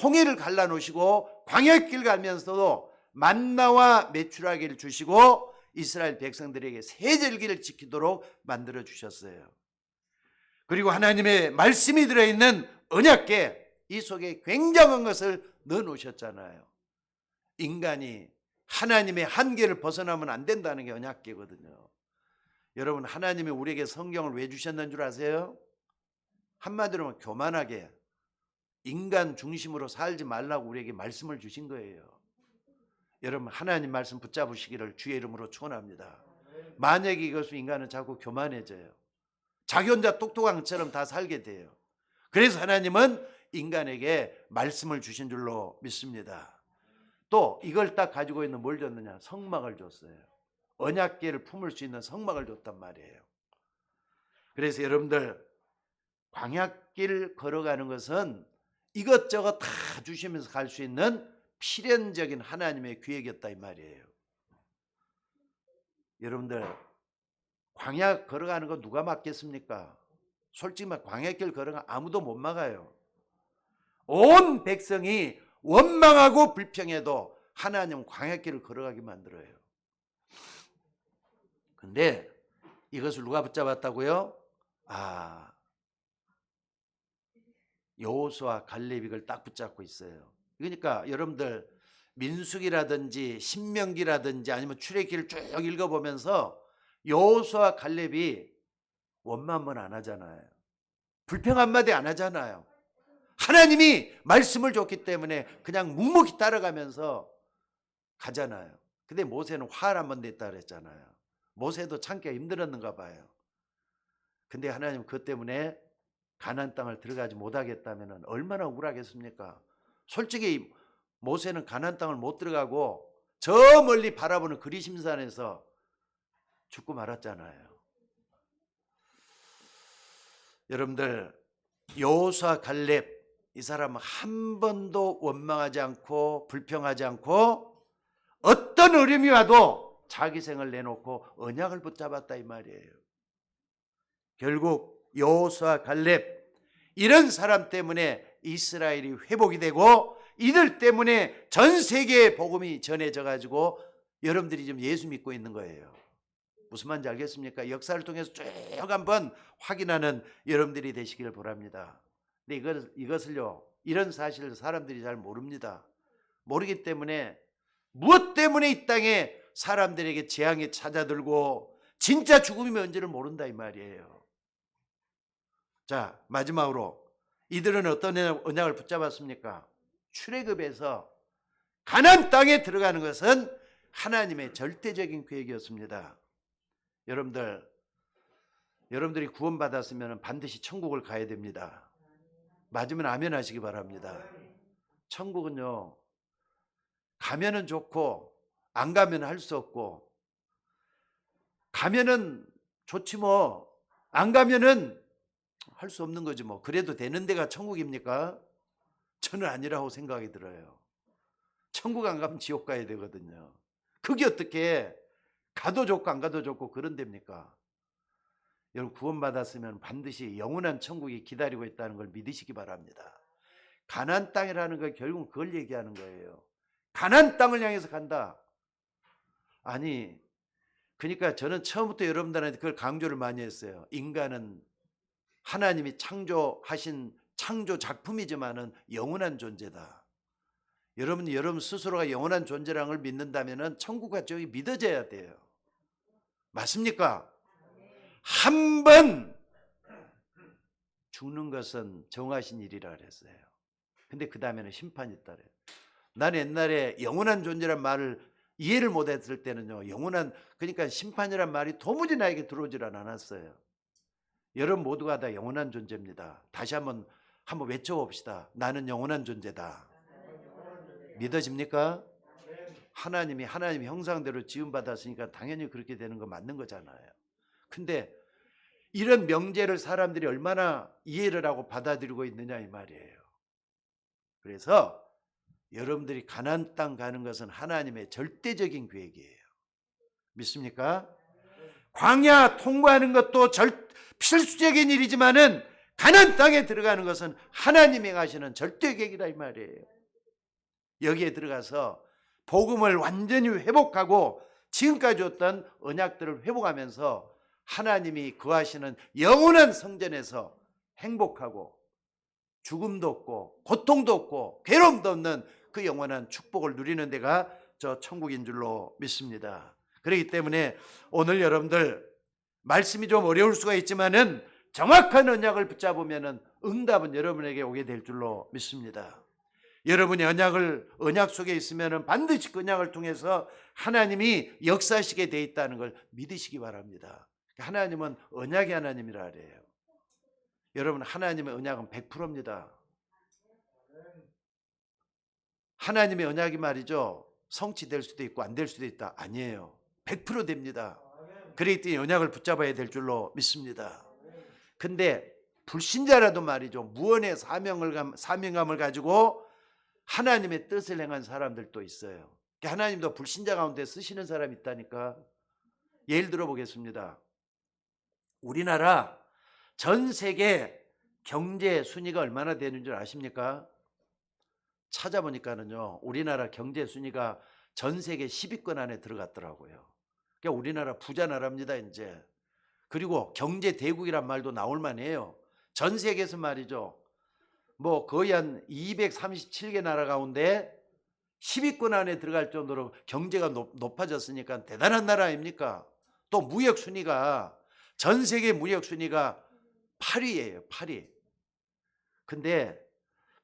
홍해를 갈라놓으시고 광야길 가면서도 만나와 메추라기를 주시고 이스라엘 백성들에게 세절기를 지키도록 만들어 주셨어요. 그리고 하나님의 말씀이 들어있는 언약궤 이 속에 굉장한 것을 넣어 놓으셨잖아요. 인간이 하나님의 한계를 벗어나면 안 된다는 게 언약궤거든요. 여러분 하나님이 우리에게 성경을 왜 주셨는 줄 아세요? 한마디로 하면 교만하게 인간 중심으로 살지 말라고 우리에게 말씀을 주신 거예요. 여러분 하나님 말씀 붙잡으시기를 주의 이름으로 축원합니다. 만약에 이것을 인간은 자꾸 교만해져요. 자기 혼자 똑똑한 것처럼 다 살게 돼요. 그래서 하나님은 인간에게 말씀을 주신 줄로 믿습니다. 또 이걸 딱 가지고 있는 뭘 줬느냐? 성막을 줬어요. 언약궤를 품을 수 있는 성막을 줬단 말이에요. 그래서 여러분들 광야길 걸어가는 것은 이것저것 다 주시면서 갈 수 있는 필연적인 하나님의 계획이었다 이 말이에요. 여러분들 광야 걸어가는 거 누가 막겠습니까? 솔직히 말 광야길 걸어가 아무도 못 막아요. 온 백성이 원망하고 불평해도 하나님은 광야길을 걸어가게 만들어요. 근데 이것을 누가 붙잡았다고요? 여호수아 갈렙이 이걸 딱 붙잡고 있어요. 그러니까 여러분들 민수기라든지 신명기라든지 아니면 출애굽기를 쭉 읽어보면서 여호수아 갈렙이 원만 한번 안 하잖아요. 불평 한마디 안 하잖아요. 하나님이 말씀을 줬기 때문에 그냥 묵묵히 따라가면서 가잖아요. 근데 모세는 화를 한번 냈다 그랬잖아요. 모세도 참기가 힘들었는가 봐요. 근데 하나님 그것 때문에 가나안 땅을 들어가지 못하겠다면 얼마나 억울하겠습니까? 솔직히 모세는 가나안 땅을 못 들어가고 저 멀리 바라보는 그리심산에서 죽고 말았잖아요. 여러분들 여호수아 갈렙 이 사람은 한 번도 원망하지 않고 불평하지 않고 어떤 어려움이 와도 자기 생을 내놓고 언약을 붙잡았다 이 말이에요. 결국 여호수아 갈렙 이런 사람 때문에 이스라엘이 회복이 되고 이들 때문에 전 세계에 복음이 전해져 가지고 여러분들이 지금 예수 믿고 있는 거예요. 무슨 말인지 알겠습니까? 역사를 통해서 쭉 한번 확인하는 여러분들이 되시기를 바랍니다. 근데 이것을요, 이런 사실을 사람들이 잘 모릅니다. 모르기 때문에 무엇 때문에 이 땅에 사람들에게 재앙이 찾아들고 진짜 죽음이 뭔지를 모른다 이 말이에요. 자, 마지막으로 이들은 어떤 언약을 붙잡았습니까? 출애굽에서 가나안 땅에 들어가는 것은 하나님의 절대적인 계획이었습니다. 여러분들이 구원받았으면 반드시 천국을 가야 됩니다. 맞으면 아멘 하시기 바랍니다. 천국은요, 가면은 좋고 안 가면 할 수 없고, 가면은 좋지 뭐 안 가면은 할 수 없는 거지 뭐. 그래도 되는 데가 천국입니까? 저는 아니라고 생각이 들어요. 천국 안 가면 지옥 가야 되거든요. 그게 어떻게 가도 좋고 안 가도 좋고 그런 데입니까? 여러분, 구원받았으면 반드시 영원한 천국이 기다리고 있다는 걸 믿으시기 바랍니다. 가나안 땅이라는 건 결국 그걸 얘기하는 거예요. 가나안 땅을 향해서 간다. 아니, 그러니까 저는 처음부터 여러분들한테 그걸 강조를 많이 했어요. 인간은 하나님이 창조하신 창조 작품이지만은 영원한 존재다. 여러분이 여러분 스스로가 영원한 존재라는 걸 믿는다면은 천국과 지옥이 믿어져야 돼요. 맞습니까? 한 번 죽는 것은 정하신 일이라 그랬어요. 근데 그 다음에는 심판이 있다래요. 나는 옛날에 영원한 존재란 말을 이해를 못했을 때는요, 그러니까 심판이란 말이 도무지 나에게 들어오질 않았어요. 여러분 모두가 다 영원한 존재입니다. 다시 한번 외쳐봅시다. 나는 영원한 존재다. 믿어집니까? 하나님이 형상대로 지음받았으니까 당연히 그렇게 되는 거 맞는 거잖아요. 근데 이런 명제를 사람들이 얼마나 이해를 하고 받아들이고 있느냐 이 말이에요. 그래서 여러분들이 가나안 땅 가는 것은 하나님의 절대적인 계획이에요. 믿습니까? 광야 통과하는 것도 필수적인 일이지만은 가나안 땅에 들어가는 것은 하나님이 하시는 절대 계획이다 이 말이에요. 여기에 들어가서 복음을 완전히 회복하고 지금까지 줬던 언약들을 회복하면서 하나님이 거하시는 영원한 성전에서 행복하고 죽음도 없고 고통도 없고 괴로움도 없는 그 영원한 축복을 누리는 데가 저 천국인 줄로 믿습니다. 그렇기 때문에 오늘 여러분들 말씀이 좀 어려울 수가 있지만은 정확한 언약을 붙잡으면은 응답은 여러분에게 오게 될 줄로 믿습니다. 여러분이 언약 속에 있으면은 반드시 그 언약을 통해서 하나님이 역사하시게 돼 있다는 걸 믿으시기 바랍니다. 하나님은 언약의 하나님이라 그래요. 여러분, 하나님의 언약은 100%입니다. 하나님의 언약이 말이죠, 성취될 수도 있고 안 될 수도 있다. 아니에요. 100% 됩니다. 그렇기 때문에 언약을 붙잡아야 될 줄로 믿습니다. 근데 불신자라도 말이죠, 무언의 사명감을 가지고 하나님의 뜻을 행한 사람들도 있어요. 하나님도 불신자 가운데 쓰시는 사람이 있다니까. 예를 들어 보겠습니다. 우리나라 전 세계 경제 순위가 얼마나 되는 줄 아십니까? 찾아보니까는요, 우리나라 경제 순위가 전 세계 10위권 안에 들어갔더라고요. 그러니까 우리나라 부자 나라입니다 이제. 그리고 경제 대국이란 말도 나올 만해요. 전 세계에서 말이죠, 뭐 거의 한 237개 나라 가운데 10위권 안에 들어갈 정도로 경제가 높아졌으니까 대단한 나라 아닙니까? 또 무역 순위가, 전 세계 무역 순위가 8위예요. 8위. 근데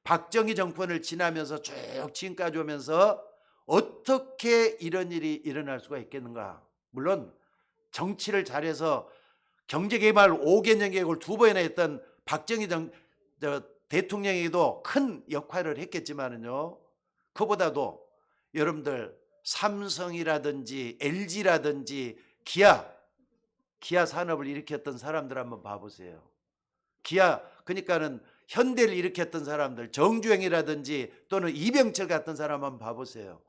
박정희 정권을 지나면서 쭉 지금까지 오면서 어떻게 이런 일이 일어날 수가 있겠는가? 물론 정치를 잘해서 경제개발 5개년 계획을 2번이나 했던 박정희 대통령에게도 큰 역할을 했겠지만은요, 그보다도 여러분들 삼성이라든지 LG라든지 기아 산업을 일으켰던 사람들 한번 봐보세요. 그러니까는 현대를 일으켰던 사람들, 정주행이라든지 또는 이병철 같은 사람 한번 봐보세요.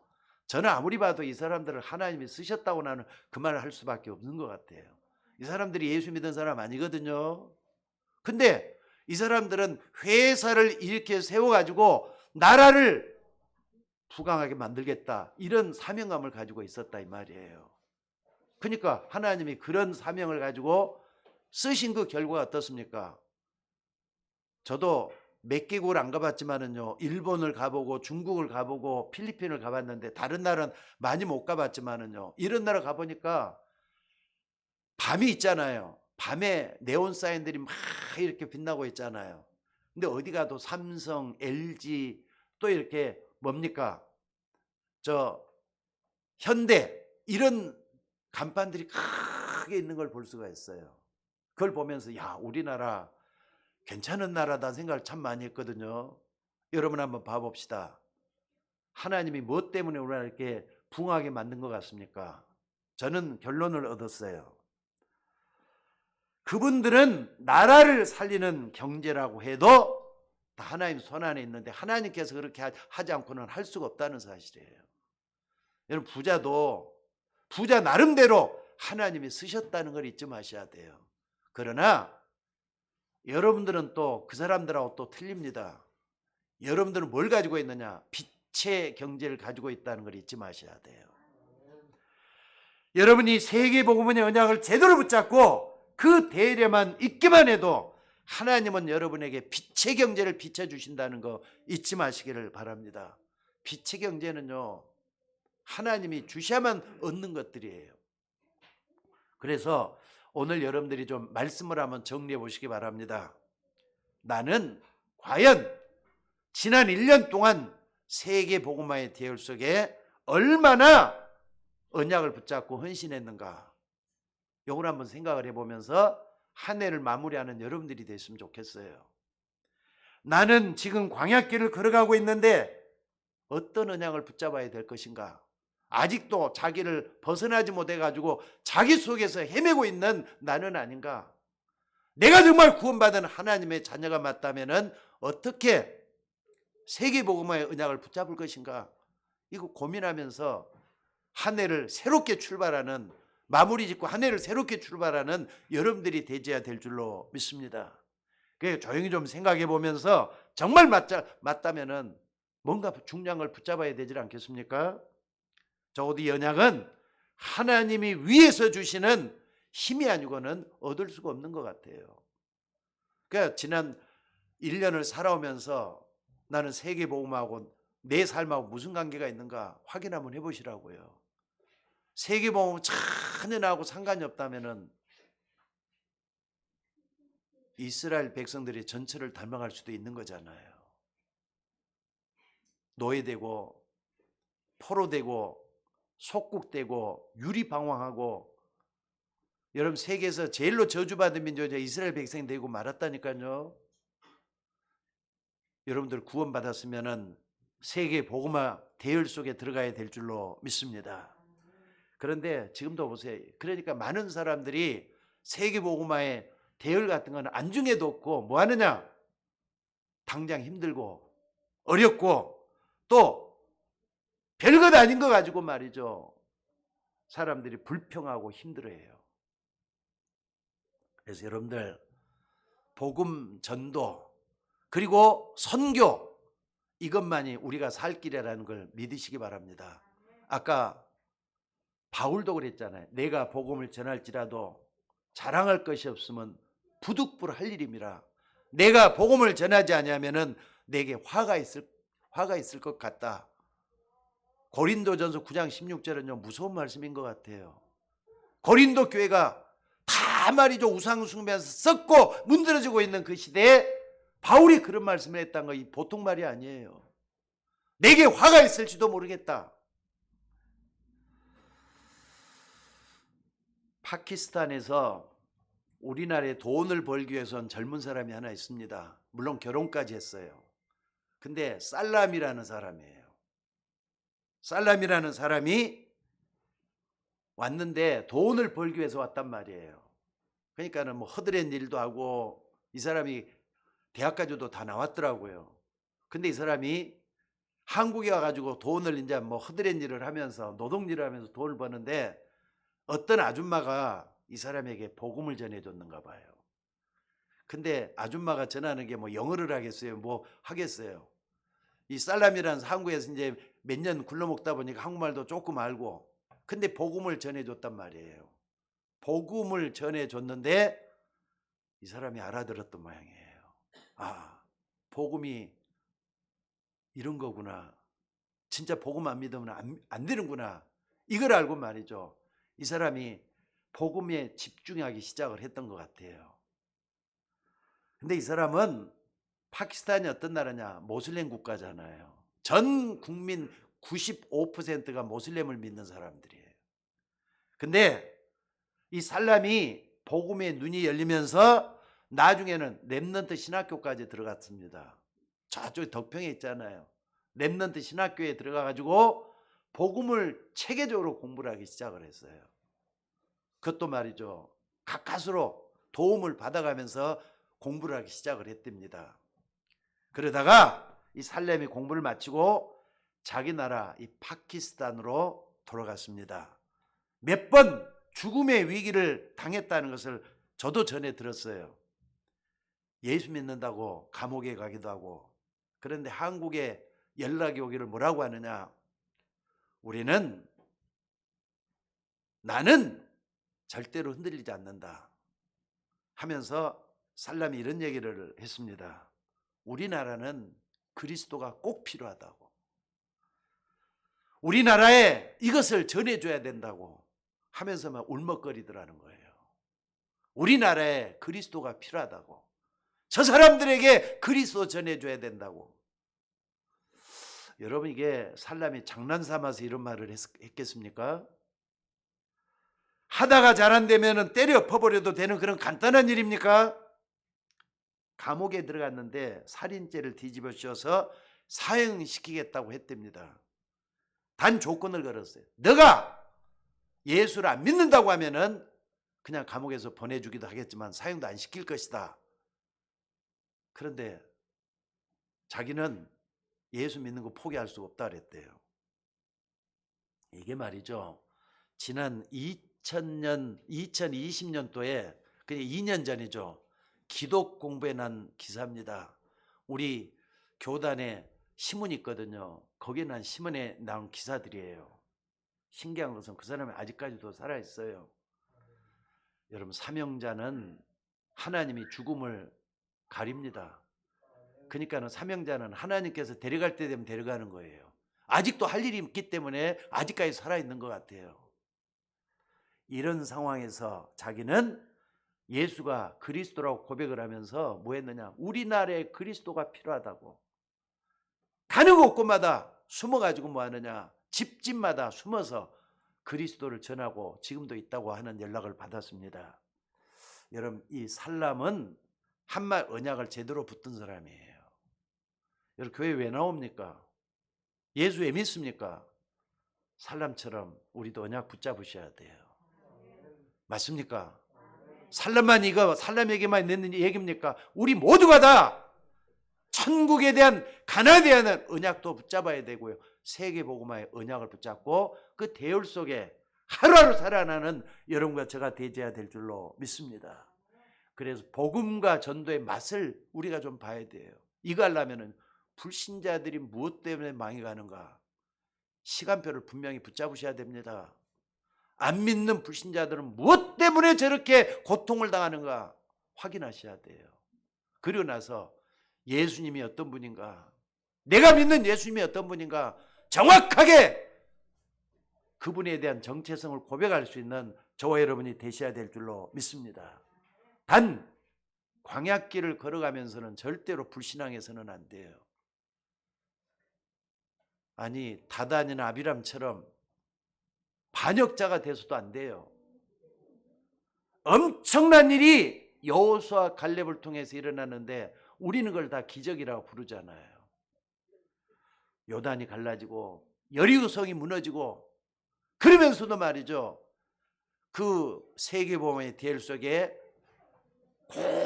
저는 아무리 봐도 이 사람들을 하나님이 쓰셨다고 나는 그 말을 할 수밖에 없는 것 같아요. 이 사람들이 예수 믿은 사람 아니거든요. 근데 이 사람들은 회사를 이렇게 세워가지고 나라를 부강하게 만들겠다, 이런 사명감을 가지고 있었다 이 말이에요. 그러니까 하나님이 그런 사명을 가지고 쓰신 그 결과가 어떻습니까? 저도 몇 개국을 안 가봤지만은요, 일본을 가보고 중국을 가보고 필리핀을 가봤는데 다른 나라는 많이 못 가봤지만은요, 이런 나라 가보니까 밤이 있잖아요. 밤에 네온 사인들이 막 이렇게 빛나고 있잖아요. 근데 어디 가도 삼성, LG 또 이렇게 뭡니까? 저 현대 이런 간판들이 크게 있는 걸 볼 수가 있어요. 그걸 보면서 야, 우리나라 괜찮은 나라다 생각을 참 많이 했거든요. 여러분 한번 봐봅시다. 하나님이 무엇 때문에 우리나라 이렇게 붕하게 만든 것 같습니까? 저는 결론을 얻었어요. 그분들은 나라를 살리는 경제라고 해도 다 하나님 손 안에 있는데 하나님께서 그렇게 하지 않고는 할 수가 없다는 사실이에요. 여러분 부자도 부자 나름대로 하나님이 쓰셨다는 걸 잊지 마셔야 돼요. 그러나 여러분들은 또 그 사람들하고 또 틀립니다. 여러분들은 뭘 가지고 있느냐? 빛의 경제를 가지고 있다는 걸 잊지 마셔야 돼요. 여러분이 세계복음의 언약을 제대로 붙잡고 그 대례만 있기만 해도 하나님은 여러분에게 빛의 경제를 비춰주신다는 거 잊지 마시기를 바랍니다. 빛의 경제는요, 하나님이 주셔야만 얻는 것들이에요. 그래서 오늘 여러분들이 좀 말씀을 한번 정리해 보시기 바랍니다. 나는 과연 지난 1년 동안 세계복음화의 대열 속에 얼마나 언약을 붙잡고 헌신했는가, 이걸 한번 생각을 해보면서 한 해를 마무리하는 여러분들이 됐으면 좋겠어요. 나는 지금 광야길을 걸어가고 있는데 어떤 언약을 붙잡아야 될 것인가? 아직도 자기를 벗어나지 못해가지고 자기 속에서 헤매고 있는 나는 아닌가? 내가 정말 구원받은 하나님의 자녀가 맞다면 어떻게 세계복음화의 언약을 붙잡을 것인가? 이거 고민하면서 한 해를 새롭게 출발하는, 마무리 짓고 한 해를 새롭게 출발하는 여러분들이 되어야 될 줄로 믿습니다. 그래서 조용히 좀 생각해 보면서 정말 맞다면은 뭔가 중요한 걸 붙잡아야 되지 않겠습니까? 적어도 이 언약은 하나님이 위에서 주시는 힘이 아니고는 얻을 수가 없는 것 같아요. 그러니까 지난 1년을 살아오면서 나는 세계복음하고 내 삶하고 무슨 관계가 있는가 확인 한번 해보시라고요. 세계복음 전혀 나하고 상관이 없다면은 이스라엘 백성들의 전체를 닮아갈 수도 있는 거잖아요. 노예되고 포로되고 속국되고 유리방황하고, 여러분 세계에서 제일로 저주받은 민족이 이스라엘 백성이 되고 말았다니까요. 여러분들 구원받았으면은 세계 복음화 대열 속에 들어가야 될 줄로 믿습니다. 그런데 지금도 보세요. 그러니까 많은 사람들이 세계 복음화의 대열 같은 건 안중에도 없고 뭐 하느냐? 당장 힘들고 어렵고 또 별것 아닌 거 가지고 말이죠, 사람들이 불평하고 힘들어해요. 그래서 여러분들 복음 전도 그리고 선교, 이것만이 우리가 살 길이라는 걸 믿으시기 바랍니다. 아까 바울도 그랬잖아요. 내가 복음을 전할지라도 자랑할 것이 없으면 부득불할 일임이라. 내가 복음을 전하지 아니하면은 내게 화가 있을 것 같다. 고린도전서 9장 16절은요 무서운 말씀인 것 같아요. 고린도 교회가 다 말이죠, 우상 숭배하면서 썩고 문드러지고 있는 그 시대에 바울이 그런 말씀을 했다는 거 보통 말이 아니에요. 내게 화가 있을지도 모르겠다. 파키스탄에서 우리나라에 돈을 벌기 위해서는 젊은 사람이 하나 있습니다. 물론 결혼까지 했어요. 근데 살람이라는 사람이에요. 살람이라는 사람이 왔는데 돈을 벌기 위해서 왔단 말이에요. 그러니까는 뭐 허드렛 일도 하고, 이 사람이 대학까지도 다 나왔더라고요. 근데 이 사람이 한국에 와가지고 돈을 이제 뭐 허드렛 일을 하면서 노동 일을 하면서 돈을 버는데 어떤 아줌마가 이 사람에게 복음을 전해줬는가 봐요. 근데 아줌마가 전하는 게 뭐 영어를 하겠어요? 뭐 하겠어요? 이 살람이라는 한국에서 이제 몇 년 굴러먹다 보니까 한국말도 조금 알고, 근데 복음을 전해줬단 말이에요. 복음을 전해줬는데 이 사람이 알아들었던 모양이에요. 아, 복음이 이런 거구나. 진짜 복음 안 믿으면 안 되는구나. 이걸 알고 말이죠. 이 사람이 복음에 집중하기 시작을 했던 것 같아요. 근데 이 사람은 파키스탄이 어떤 나라냐? 모슬렘 국가잖아요. 전 국민 95%가 모슬렘을 믿는 사람들이에요. 근데 이 살람이 복음의 눈이 열리면서 나중에는 렘넌트 신학교까지 들어갔습니다. 저쪽에 덕평에 있잖아요. 렘넌트 신학교에 들어가가지고 복음을 체계적으로 공부를 하기 시작을 했어요. 그것도 말이죠. 가까스로 도움을 받아가면서 공부를 하기 시작을 했답니다. 그러다가 이 살렘이 공부를 마치고 자기 나라 이 파키스탄으로 돌아갔습니다. 몇 번 죽음의 위기를 당했다는 것을 저도 전에 들었어요. 예수 믿는다고 감옥에 가기도 하고. 그런데 한국에 연락이 오기를 뭐라고 하느냐? 나는 절대로 흔들리지 않는다 하면서 살람이 이런 얘기를 했습니다. 우리나라는 그리스도가 꼭 필요하다고. 우리나라에 이것을 전해줘야 된다고 하면서 막 울먹거리더라는 거예요. 우리나라에 그리스도가 필요하다고. 저 사람들에게 그리스도 전해줘야 된다고. 여러분, 이게 살람이 장난 삼아서 이런 말을 했겠습니까? 하다가 잘 안 되면 때려 엎어버려도 되는 그런 간단한 일입니까? 감옥에 들어갔는데 살인죄를 뒤집어 씌워서 사형시키겠다고 했답니다. 단 조건을 걸었어요. 너가 예수를 안 믿는다고 하면은 그냥 감옥에서 보내주기도 하겠지만 사형도 안 시킬 것이다. 그런데 자기는 예수 믿는 거 포기할 수가 없다 그랬대요. 이게 말이죠. 지난 2020년도에 그냥 2년 전이죠. 기독 공부에 난 기사입니다. 우리 교단에 신문이 있거든요. 거기에 난 신문에 나온 기사들이에요. 신기한 것은 그 사람이 아직까지도 살아있어요. 여러분, 사명자는 하나님이 죽음을 가립니다. 그러니까 사명자는 하나님께서 데려갈 때 되면 데려가는 거예요. 아직도 할 일이 있기 때문에 아직까지 살아있는 것 같아요. 이런 상황에서 자기는 예수가 그리스도라고 고백을 하면서 뭐 했느냐? 우리나라에 그리스도가 필요하다고. 가는 곳곳마다 숨어가지고 뭐 하느냐? 집집마다 숨어서 그리스도를 전하고 지금도 있다고 하는 연락을 받았습니다. 여러분, 이 살람은 한말 언약을 제대로 붙든 사람이에요. 여러분, 교회 왜 나옵니까? 예수 왜 믿습니까? 살람처럼 우리도 언약 붙잡으셔야 돼요. 맞습니까? 살람만 이거 살람에게만 있는 얘기입니까? 우리 모두가 다 천국에 대한 가나안에 대한 언약도 붙잡아야 되고요. 세계복음화의 언약을 붙잡고 그 대열 속에 하루하루 살아나는 여러분과 제가 되어야 될 줄로 믿습니다. 그래서 복음과 전도의 맛을 우리가 좀 봐야 돼요. 이거 하려면 불신자들이 무엇 때문에 망해가는가? 시간표를 분명히 붙잡으셔야 됩니다. 안 믿는 불신자들은 무엇 때문에 저렇게 고통을 당하는가 확인하셔야 돼요. 그리고 나서 예수님이 어떤 분인가, 내가 믿는 예수님이 어떤 분인가 정확하게 그분에 대한 정체성을 고백할 수 있는 저와 여러분이 되셔야 될 줄로 믿습니다. 단 광야길을 걸어가면서는 절대로 불신앙해서는 안 돼요. 아니 다단이나 아비람처럼 반역자가 돼서도 안 돼요. 엄청난 일이 여호수아 갈렙을 통해서 일어났는데 우리는 그걸 다 기적이라고 부르잖아요. 요단이 갈라지고 여리고성이 무너지고 그러면서도 말이죠. 그 세계복음의 대열 속에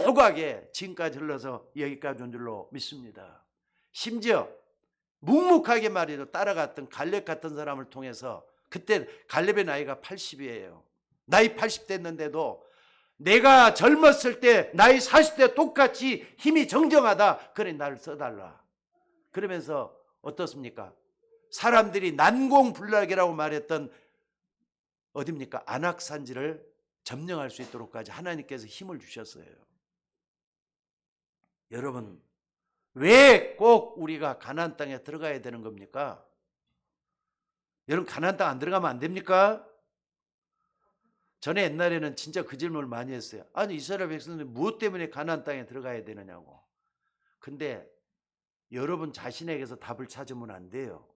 고고하게 지금까지 흘러서 여기까지 온 줄로 믿습니다. 심지어 묵묵하게 말이죠. 따라갔던 갈렙 같은 사람을 통해서 그때 갈렙의 나이가 80이에요. 나이 80 됐는데도 내가 젊었을 때 나이 40대 똑같이 힘이 정정하다. 그래 나를 써달라. 그러면서 어떻습니까? 사람들이 난공불락이라고 말했던 어딥니까? 안악산지를 점령할 수 있도록까지 하나님께서 힘을 주셨어요. 여러분, 왜 꼭 우리가 가나안 땅에 들어가야 되는 겁니까? 여러분, 가나안 땅 안 들어가면 안 됩니까? 전에 옛날에는 진짜 그 질문을 많이 했어요. 아니, 이스라엘 백성들 무엇 때문에 가나안 땅에 들어가야 되느냐고. 근데 여러분 자신에게서 답을 찾으면 안 돼요.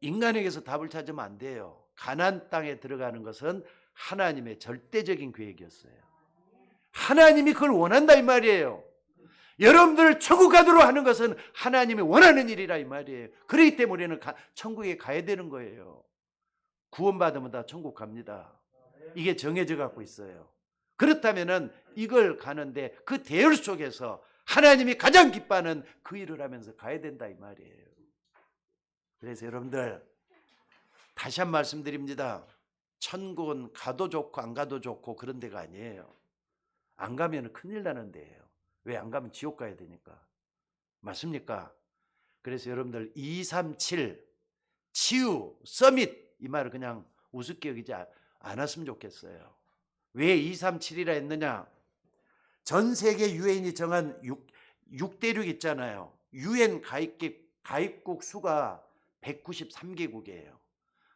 인간에게서 답을 찾으면 안 돼요. 가나안 땅에 들어가는 것은 하나님의 절대적인 계획이었어요. 하나님이 그걸 원한다 이 말이에요. 여러분들을 천국 가도록 하는 것은 하나님이 원하는 일이라 이 말이에요. 그렇기 때문에 우리는 천국에 가야 되는 거예요. 구원받으면 다 천국 갑니다. 이게 정해져 갖고 있어요. 그렇다면은 이걸 가는데 그 대열 속에서 하나님이 가장 기뻐하는 그 일을 하면서 가야 된다 이 말이에요. 그래서 여러분들 다시 한 말씀드립니다. 천국은 가도 좋고 안 가도 좋고 그런 데가 아니에요. 안 가면 큰일 나는 데예요. 왜 안 가면 지옥 가야 되니까. 맞습니까? 그래서 여러분들 237 치유 서밋 이 말을 그냥 우습게 여기지 않았으면 좋겠어요. 왜 237이라 했느냐? 전 세계 유엔이 정한 6대륙 있잖아요. 유엔 가입국 수가 193개국이에요.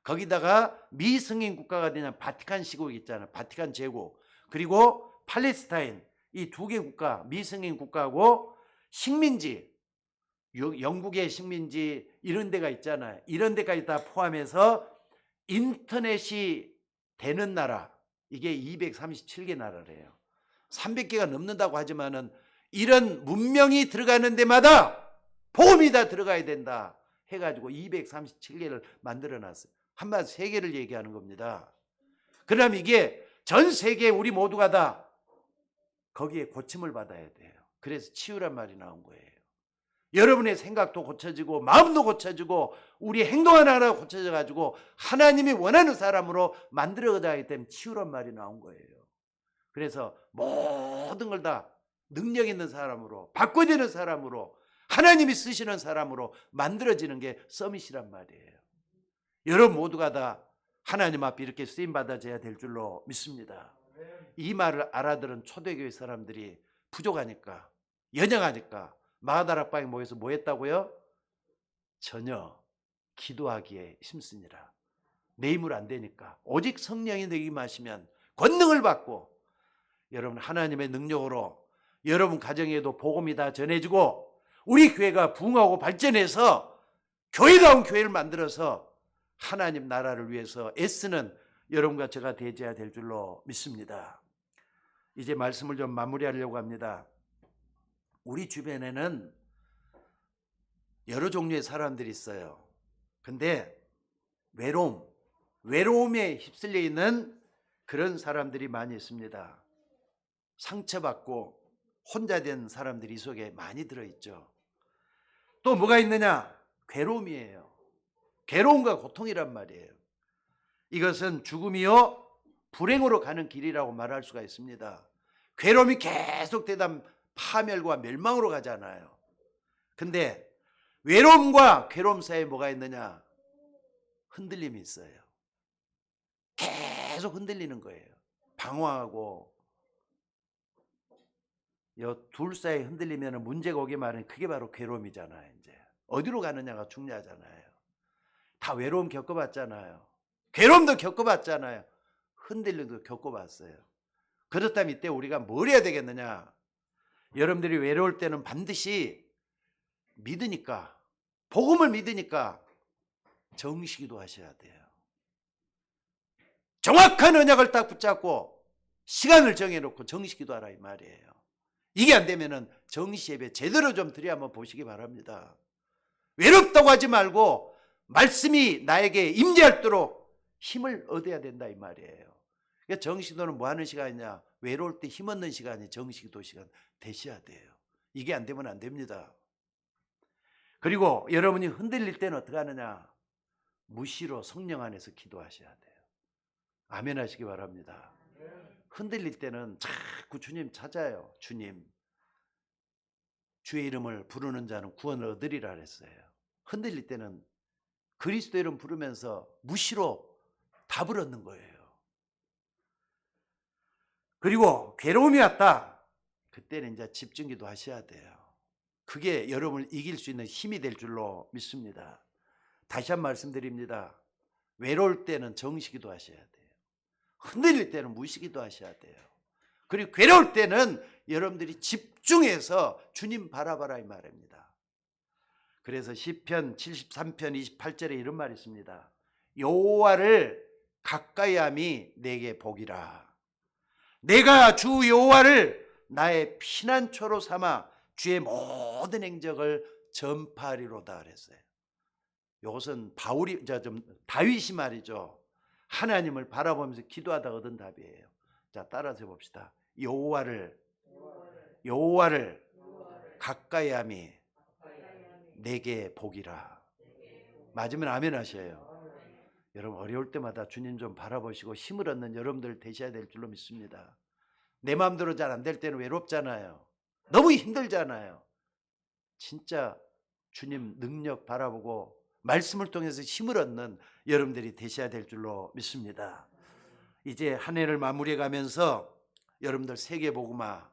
거기다가 미승인 국가가 되는 바티칸 시국 있잖아요. 바티칸 제국. 그리고 팔레스타인 이 두 개 국가, 미승인 국가하고 식민지, 영국의 식민지 이런 데가 있잖아요. 이런 데까지 다 포함해서 인터넷이 되는 나라, 이게 237개 나라래요. 300개가 넘는다고 하지만은 이런 문명이 들어가는 데마다 복음이 다 들어가야 된다 해가지고 237개를 만들어 놨어요. 한마디로 세계를 얘기하는 겁니다. 그럼 이게 전 세계 우리 모두가 다 거기에 고침을 받아야 돼요. 그래서 치유란 말이 나온 거예요. 여러분의 생각도 고쳐지고 마음도 고쳐지고 우리 행동 하나하나 고쳐져 가지고 하나님이 원하는 사람으로 만들어가야 되면 치유란 말이 나온 거예요. 그래서 모든 걸 다 능력 있는 사람으로 바꿔지는 사람으로 하나님이 쓰시는 사람으로 만들어지는 게 서밋이란 말이에요. 여러분 모두가 다 하나님 앞에 이렇게 쓰임받아져야 될 줄로 믿습니다. 이 말을 알아들은 초대교회 사람들이 부족하니까 연약하니까 마가다락방에 모여서 뭐 했다고요? 전혀 기도하기에 힘쓰니라. 내 힘으로 안 되니까 오직 성령이 내게 임하시면 권능을 받고 여러분 하나님의 능력으로 여러분 가정에도 복음이 다 전해지고 우리 교회가 부흥하고 발전해서 교회다운 교회를 만들어서 하나님 나라를 위해서 애쓰는 여러분과 제가 되어야 될 줄로 믿습니다. 이제 말씀을 좀 마무리하려고 합니다. 우리 주변에는 여러 종류의 사람들이 있어요. 근데 외로움에 휩쓸려 있는 그런 사람들이 많이 있습니다. 상처받고 혼자 된 사람들이 이 속에 많이 들어있죠. 또 뭐가 있느냐? 괴로움이에요. 괴로움과 고통이란 말이에요. 이것은 죽음이요 불행으로 가는 길이라고 말할 수가 있습니다. 괴로움이 계속되다 파멸과 멸망으로 가잖아요. 근데 외로움과 괴로움 사이에 뭐가 있느냐? 흔들림이 있어요. 계속 흔들리는 거예요. 방황하고 둘 사이에 흔들리면 문제가 오기만 그게 바로 괴로움이잖아요. 이제 어디로 가느냐가 중요하잖아요. 다 외로움 겪어봤잖아요. 괴로움도 겪어봤잖아요. 흔들림도 겪어봤어요. 그렇다면 이때 우리가 뭘 해야 되겠느냐? 여러분들이 외로울 때는 반드시 믿으니까 복음을 믿으니까 정식기도 하셔야 돼요. 정확한 언약을 딱 붙잡고 시간을 정해놓고 정식기도 하라 이 말이에요. 이게 안 되면은 정시예배 제대로 좀 드려 한번 보시기 바랍니다. 외롭다고 하지 말고 말씀이 나에게 임재할도록 힘을 얻어야 된다 이 말이에요. 그러니까 정식기도는 뭐 하는 시간이냐? 외로울 때 힘 얻는 시간이 정식기도 시간 되셔야 돼요. 이게 안 되면 안 됩니다. 그리고 여러분이 흔들릴 때는 어떻게 하느냐? 무시로 성령 안에서 기도하셔야 돼요. 아멘 하시기 바랍니다. 흔들릴 때는 자꾸 주님 찾아요. 주님, 주의 이름을 부르는 자는 구원을 얻으리라 그랬어요. 흔들릴 때는 그리스도 이름 부르면서 무시로 답을 얻는 거예요. 그리고 괴로움이 왔다. 그때는 이제 집중기도 하셔야 돼요. 그게 여러분을 이길 수 있는 힘이 될 줄로 믿습니다. 다시 한 번 말씀드립니다. 외로울 때는 정시기도 하셔야 돼요. 흔들릴 때는 무시기도 하셔야 돼요. 그리고 괴로울 때는 여러분들이 집중해서 주님 바라봐라 이 말입니다. 그래서 시편 73편 28절에 이런 말이 있습니다. 여호와를 가까이함이 내게 복이라. 내가 주 여호와를 나의 피난처로 삼아 주의 모든 행적을 전파하리로다 그랬어요. 이것은 다윗이 말이죠. 하나님을 바라보면서 기도하다 얻은 답이에요. 자, 따라서 해봅시다. 여호와를 가까이함이 내게 복이라. 맞으면 아멘 하셔요. 여러분 어려울 때마다 주님 좀 바라보시고 힘을 얻는 여러분들 되셔야 될 줄로 믿습니다. 내 마음대로 잘 안 될 때는 외롭잖아요. 너무 힘들잖아요. 진짜 주님 능력 바라보고 말씀을 통해서 힘을 얻는 여러분들이 되셔야 될 줄로 믿습니다. 이제 한 해를 마무리해 가면서 여러분들 세계복음화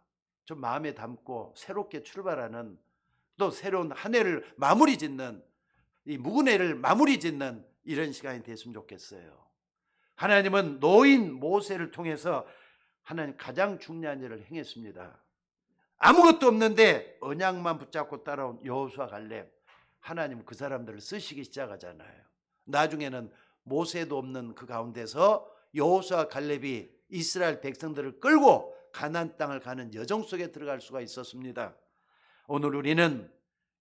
좀 마음에 담고 새롭게 출발하는, 또 새로운 한 해를 마무리 짓는, 이 묵은 해를 마무리 짓는 이런 시간이 됐으면 좋겠어요. 하나님은 노인 모세를 통해서 하나님 가장 중요한 일을 행했습니다. 아무것도 없는데 언약만 붙잡고 따라온 여호수아 갈렙, 하나님 그 사람들을 쓰시기 시작하잖아요. 나중에는 모세도 없는 그 가운데서 여호수아 갈렙이 이스라엘 백성들을 끌고 가나안 땅을 가는 여정 속에 들어갈 수가 있었습니다. 오늘 우리는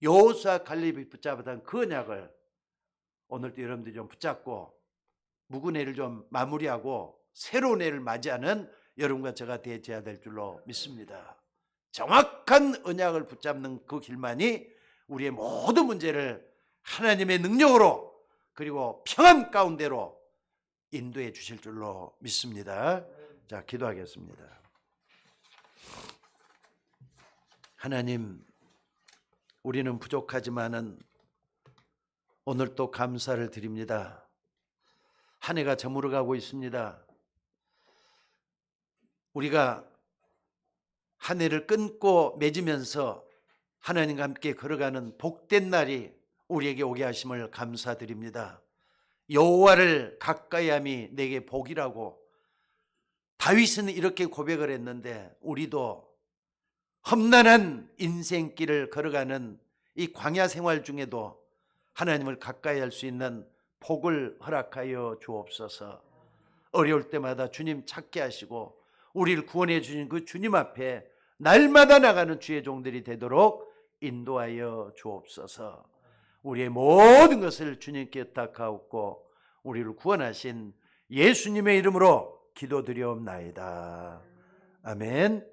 여호수아 갈렙이 붙잡았던 그 언약을 오늘도 여러분들이 좀 붙잡고 묵은 해를 좀 마무리하고 새로운 해를 맞이하는 여러분과 제가 되어야 될 줄로 믿습니다. 정확한 언약을 붙잡는 그 길만이 우리의 모든 문제를 하나님의 능력으로 그리고 평안 가운데로 인도해 주실 줄로 믿습니다. 자, 기도하겠습니다. 하나님, 우리는 부족하지만은 오늘 또 감사를 드립니다. 한 해가 저물어가고 있습니다. 우리가 한 해를 끊고 맺으면서 하나님과 함께 걸어가는 복된 날이 우리에게 오게 하심을 감사드립니다. 여호와를 가까이함이 내게 복이라고 다윗은 이렇게 고백을 했는데, 우리도 험난한 인생길을 걸어가는 이 광야 생활 중에도 하나님을 가까이 할 수 있는 복을 허락하여 주옵소서. 어려울 때마다 주님 찾게 하시고 우리를 구원해 주신 그 주님 앞에 날마다 나가는 주의 종들이 되도록 인도하여 주옵소서. 우리의 모든 것을 주님께 의탁하옵고 우리를 구원하신 예수님의 이름으로 기도드리옵나이다. 아멘.